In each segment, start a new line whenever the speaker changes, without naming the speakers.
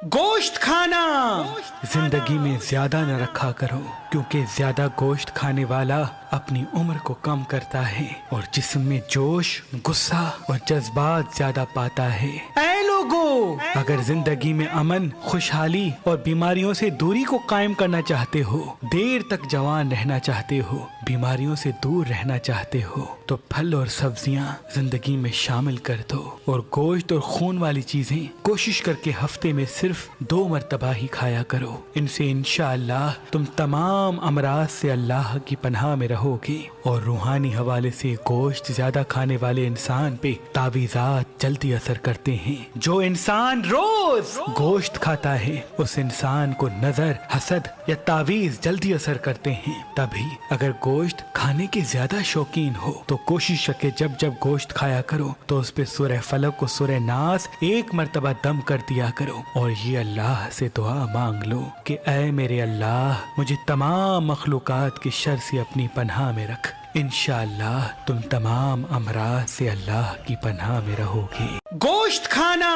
گوشت کھانا زندگی میں زیادہ نہ رکھا کرو، کیونکہ زیادہ گوشت کھانے والا اپنی عمر کو کم کرتا ہے اور جسم میں جوش، غصہ اور جذبات زیادہ پاتا ہے۔ اے لوگو، اگر زندگی میں امن، خوشحالی اور بیماریوں سے دوری کو قائم کرنا چاہتے ہو، دیر تک جوان رہنا چاہتے ہو، بیماریوں سے دور رہنا چاہتے ہو، تو پھل اور سبزیاں زندگی میں شامل کر دو، اور گوشت اور خون والی چیزیں کوشش کر کے ہفتے میں صرف 2 مرتبہ ہی کھایا کرو۔ ان سے انشاءاللہ تم تمام امراض سے اللہ کی پناہ میں رہو گے، اور روحانی حوالے سے گوشت زیادہ کھانے والے انسان پہ تعویذات جلدی اثر کرتے ہیں۔ جو انسان روز گوشت کھاتا ہے اس انسان کو نظر، حسد یا تعویذ جلدی اثر کرتے ہیں۔ تبھی اگر گوشت کھانے کے زیادہ شوقین ہو تو کوشش رکھے جب جب گوشت کھایا کرو تو اس پہ سورہ فلق و سورہ ناس 1 مرتبہ دم کر دیا کرو، اور یہ اللہ سے دعا مانگ لو کہ اے میرے اللہ، مجھے تمام مخلوقات کے شر سے اپنی پناہ میں رکھ۔ انشاءاللہ تم تمام امراض سے اللہ کی پناہ میں رہو گے۔ گوشت کھانا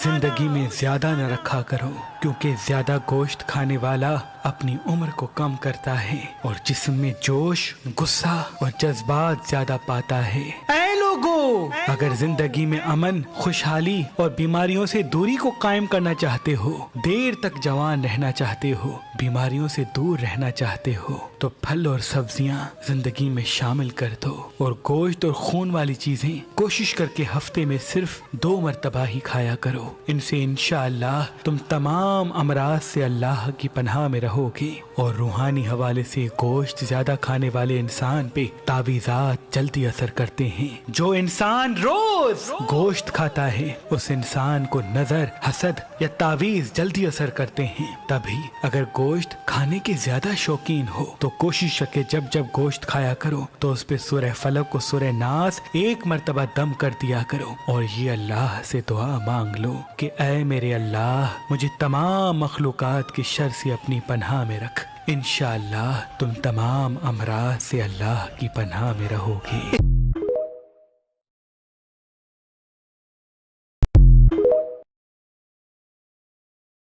زندگی میں زیادہ نہ رکھا کرو، کیونکہ زیادہ گوشت کھانے والا اپنی عمر کو کم کرتا ہے اور جسم میں جوش، غصہ اور جذبات زیادہ پاتا ہے۔ اے لوگو، اگر زندگی میں امن، خوشحالی اور بیماریوں سے دوری کو قائم کرنا چاہتے ہو، دیر تک جوان رہنا چاہتے ہو، بیماریوں سے دور رہنا چاہتے ہو، تو پھل اور سبزیاں زندگی میں شامل کر دو، اور گوشت اور خون والی چیزیں کوشش کر کے ہفتے میں صرف 2 مرتبہ ہی کھایا کرو۔ ان سے انشاءاللہ تم تمام امراض سے اللہ کی پناہ میں رہو گے، اور روحانی حوالے سے گوشت زیادہ کھانے والے انسان پہ تعویذات جلدی اثر کرتے ہیں۔ جو انسان روز گوشت کھاتا ہے اس انسان کو نظر، حسد یا تعویذ جلدی اثر کرتے ہیں۔ تبھی اگر گوشت کھانے کے زیادہ شوقین ہو تو کوشش رکھے جب جب گوشت کھایا کرو تو اس پہ سورہ فلق و سورہ ناس 1 مرتبہ دم کر دیا کرو، اور یہ اللہ سے دعا مانگ لو کہ اے میرے اللہ، مجھے تمام مخلوقات کے شر سے اپنی پناہ میں رکھ۔ انشاءاللہ تم تمام امراض سے اللہ کی پناہ میں رہو گے۔